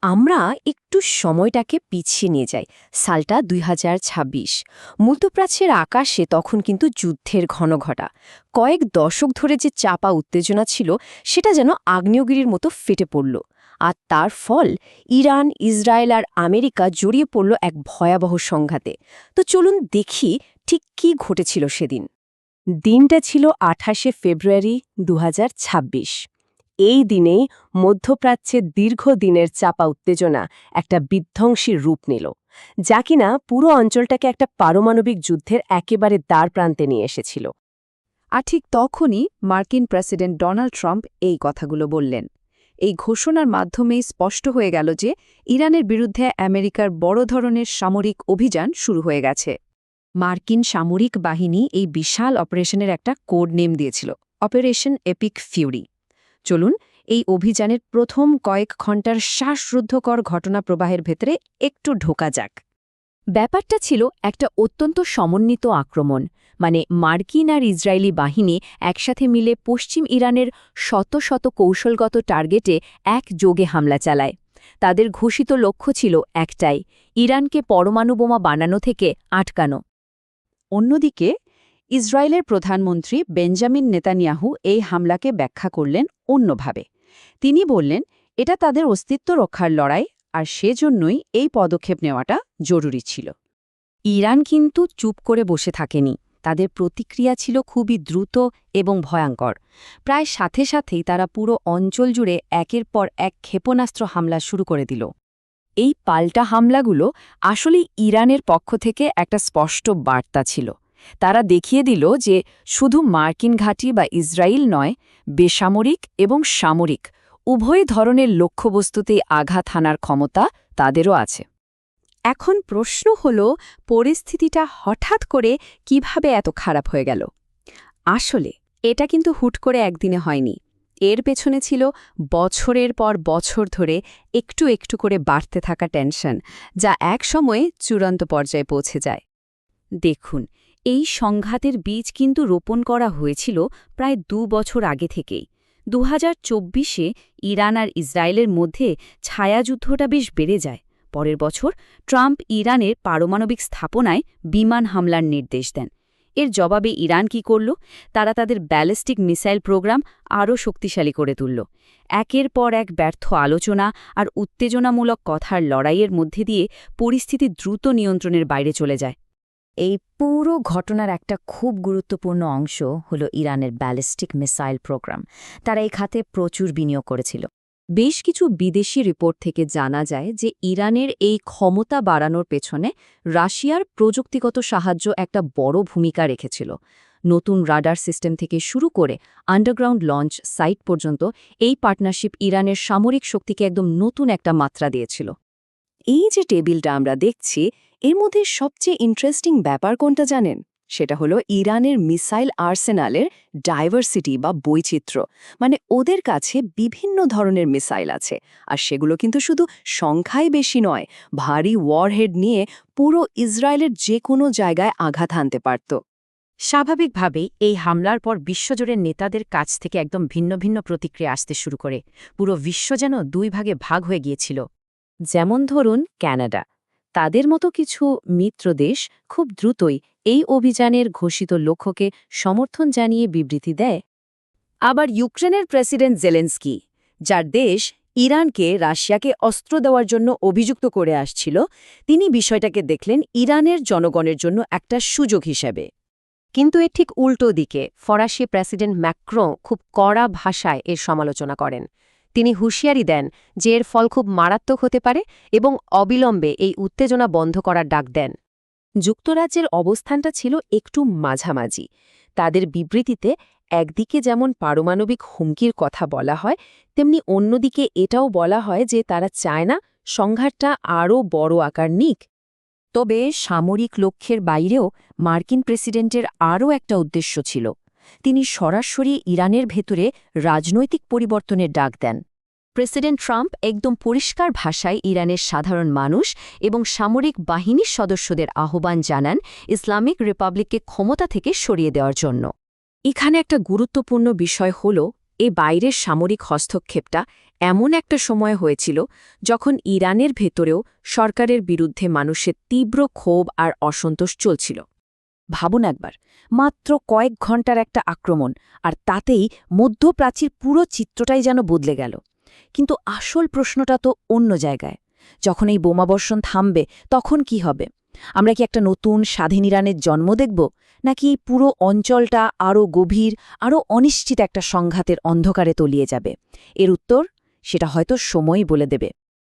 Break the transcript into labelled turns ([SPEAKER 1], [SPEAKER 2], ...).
[SPEAKER 1] আমরা একটু সময়টাকে পিছিয়ে নিয়ে যাই। সালটা ২০২৬। মধ্যপ্রাচ্যের আকাশে তখন কিন্তু যুদ্ধের ঘনঘটা। কয়েক দশক ধরে যে চাপা উত্তেজনা ছিল সেটা যেন আগ্নেয়গিরির মতো ফেটে পড়ল। আর তার ফল ইরান, ইসরায়েল আর আমেরিকা জড়িয়ে পড়ল এক ভয়াবহ সংঘাতে। তো চলুন দেখি ঠিক কী ঘটেছিল সেদিন। দিনটা ছিল ২৮শে ফেব্রুয়ারি ২০২৬। এই দিনেই মধ্যপ্রাচ্যের দীর্ঘদিনের চাপা উত্তেজনা একটা বিধ্বংসী রূপ নিল, যা কিনা পুরো অঞ্চলটাকে একটা পারমাণবিক যুদ্ধের একেবারে দ্বারপ্রান্তে নিয়ে এসেছিল।
[SPEAKER 2] আর ঠিক তখনই মার্কিন প্রেসিডেন্ট ডোনাল্ড ট্রাম্প এই কথাগুলো বললেন। এই ঘোষণার মাধ্যমেই স্পষ্ট হয়ে গেল যে ইরানের বিরুদ্ধে আমেরিকার বড় ধরনের সামরিক অভিযান শুরু হয়ে গেছে। মার্কিন সামরিক বাহিনী এই বিশাল অপারেশনের একটা কোড নেম দিয়েছিল, অপারেশন এপিক ফিউরি। চলুন এই অভিযানের প্রথম কয়েক ঘণ্টার শ্বাসরুদ্ধকর ঘটনা প্রবাহের ভেতরে একটু ঢোকা যাক।
[SPEAKER 1] ব্যাপারটা ছিল একটা অত্যন্ত সমন্বিত আক্রমণ, মানে মার্কিন আর ইসরায়েলি বাহিনী একসাথে মিলে পশ্চিম ইরানের শত শত কৌশলগত টার্গেটে একযোগে হামলা চালায়। তাদের ঘোষিত লক্ষ্য ছিল একটাই, ইরানকে পরমাণু বোমা বানানো থেকে আটকানো।
[SPEAKER 2] অন্যদিকে ইসরায়েলের প্রধানমন্ত্রী বেঞ্জামিন নেতানিয়াহু এই হামলাকে ব্যাখ্যা করলেন অন্যভাবে। তিনি বললেন, এটা তাদের অস্তিত্ব রক্ষার লড়াই, আর সেজন্যই এই পদক্ষেপ নেওয়াটা জরুরি ছিল।
[SPEAKER 1] ইরান কিন্তু চুপ করে বসে থাকেনি। তাদের প্রতিক্রিয়া ছিল খুবই দ্রুত এবং ভয়ঙ্কর। প্রায় সাথে সাথেই তারা পুরো অঞ্চল জুড়ে একের পর এক ক্ষেপণাস্ত্র হামলা শুরু করে দিল। এই পাল্টা হামলাগুলো আসলে ইরানের পক্ষ থেকে একটা স্পষ্ট বার্তা ছিল। তারা দেখিয়ে দিল যে শুধু মার্কিন ঘাঁটি বা ইসরায়েল নয়, বেসামরিক এবং সামরিক উভয় ধরনের লক্ষ্যবস্তুতেই আঘাত হানার ক্ষমতা তাদেরও আছে।
[SPEAKER 2] এখন প্রশ্ন হল, পরিস্থিতিটা হঠাৎ করে কিভাবে এত খারাপ হয়ে গেল? আসলে এটা কিন্তু হুট করে একদিনে হয়নি। এর পেছনে ছিল বছরের পর বছর ধরে একটু একটু করে বাড়তে থাকা টেনশন, যা এক সময়ে চূড়ান্ত পর্যায়ে পৌঁছে যায়। দেখুন, এই সংঘাতের বীজ কিন্তু রোপণ করা হয়েছিল প্রায় ২ বছর আগে থেকেই। ২০২৪-এ ইরান আর ইসরায়েলের মধ্যে ছায়াযুদ্ধটা বেশ বেড়ে যায়। পরের বছর ট্রাম্প ইরানের পারমাণবিক স্থাপনায় বিমান হামলার নির্দেশ দেন। এর জবাবে ইরান কি করল? তারা তাদের ব্যালিস্টিক মিসাইল প্রোগ্রাম আরও শক্তিশালী করে তুলল। একের পর এক ব্যর্থ আলোচনা আর উত্তেজনামূলক কথার লড়াইয়ের মধ্যে দিয়ে পরিস্থিতি দ্রুত নিয়ন্ত্রণের বাইরে চলে যায়।
[SPEAKER 1] এই পুরো ঘটনার একটা খুব গুরুত্বপূর্ণ অংশ হল ইরানের ব্যালিস্টিক মিসাইল প্রোগ্রাম। তারা এই খাতে প্রচুর বিনিয়োগ করেছিল। বেশ কিছু বিদেশি রিপোর্ট থেকে জানা যায় যে ইরানের এই ক্ষমতা বাড়ানোর পেছনে রাশিয়ার প্রযুক্তিগত সাহায্য একটা বড় ভূমিকা রেখেছিল। নতুন রাডার সিস্টেম থেকে শুরু করে আন্ডারগ্রাউন্ড লঞ্চ সাইট পর্যন্ত এই পার্টনারশিপ ইরানের সামরিক শক্তিকে একদম নতুন একটা মাত্রা দিয়েছিল। এই যে টেবিলটা আমরা দেখছি, এর মধ্যে সবচেয়ে ইন্টারেস্টিং ব্যাপার কোনটা জানেন? সেটা হলো ইরানের মিসাইল আর্সেনালের ডাইভার্সিটি বা বৈচিত্র্য। মানে ওদের কাছে বিভিন্ন ধরনের মিসাইল আছে, আর সেগুলো কিন্তু শুধু সংখ্যায় বেশি নয়, ভারী ওয়ারহেড নিয়ে পুরো ইসরায়েলের যে কোনো জায়গায় আঘাত হানতে পারত।
[SPEAKER 2] স্বাভাবিকভাবেই এই হামলার পর বিশ্বজুড়ে নেতাদের কাছ থেকে একদম ভিন্ন ভিন্ন প্রতিক্রিয়া আসতে শুরু করে। পুরো বিশ্ব যেন ২ ভাগে ভাগ হয়ে গিয়েছিল।
[SPEAKER 1] যেমন ধরুন ক্যানাডা, তাদের মতো কিছু মিত্রদেশ খুব দ্রুতই এই অভিযানের ঘোষিত লক্ষ্যকে সমর্থন জানিয়ে বিবৃতি দেয়।
[SPEAKER 2] আবার ইউক্রেনের প্রেসিডেন্ট জেলেন্সকি, যার দেশ ইরানকে রাশিয়াকে অস্ত্র দেওয়ার জন্য অভিযুক্ত করে আসছিল, তিনি বিষয়টাকে দেখলেন ইরানের জনগণের জন্য একটা সুযোগ হিসেবে।
[SPEAKER 1] কিন্তু এর ঠিক উল্টো দিকে ফরাসি প্রেসিডেন্ট ম্যাক্রো খুব কড়া ভাষায় এর সমালোচনা করেন। তিনি হুঁশিয়ারি দেন যে এর ফল খুব মারাত্মক হতে পারে এবং অবিলম্বে এই উত্তেজনা বন্ধ করার ডাক দেন। যুক্তরাজ্যের অবস্থানটা ছিল একটু মাঝামাঝি। তাদের বিবৃতিতে একদিকে যেমন পারমাণবিক হুমকির কথা বলা হয়, তেমনি অন্যদিকে এটাও বলা হয় যে তারা চায় না সংঘাতটা আরও বড় আকার নিক। তবে সামরিক লক্ষ্যের বাইরেও মার্কিন প্রেসিডেন্টের আরও একটা উদ্দেশ্য ছিল। তিনি সরাসরি ইরানের ভেতরে রাজনৈতিক পরিবর্তনের ডাক দেন। প্রেসিডেন্ট ট্রাম্প একদম পরিষ্কার ভাষায় ইরানের সাধারণ মানুষ এবং সামরিক বাহিনীর সদস্যদের আহ্বান জানান ইসলামিক রিপাবলিককে ক্ষমতা থেকে সরিয়ে দেওয়ার জন্য। এখানে একটা গুরুত্বপূর্ণ বিষয় হল, এই বাইরের সামরিক হস্তক্ষেপটা এমন একটা সময় হয়েছিল যখন ইরানের ভেতরেও সরকারের বিরুদ্ধে মানুষের তীব্র ক্ষোভ আর অসন্তোষ চলছিল। ভাবুন একবার, মাত্র কয়েক ঘন্টার একটা আক্রমণ, আর তাতেই মধ্যপ্রাচ্যের পুরো চিত্রটাই যেন বদলে গেল। কিন্তু আসল প্রশ্নটা তো অন্য জায়গায়। যখন এই বোমাবর্ষণ থামবে তখন কি হবে? আমরা কি একটা নতুন স্বাধীন ইরানের জন্ম দেখব, নাকি এই পুরো অঞ্চলটা আরও গভীর, আরও অনিশ্চিত একটা সংঘাতের অন্ধকারে তলিয়ে যাবে? এর উত্তর সেটা হয়তো সময়ই বলে দেবে।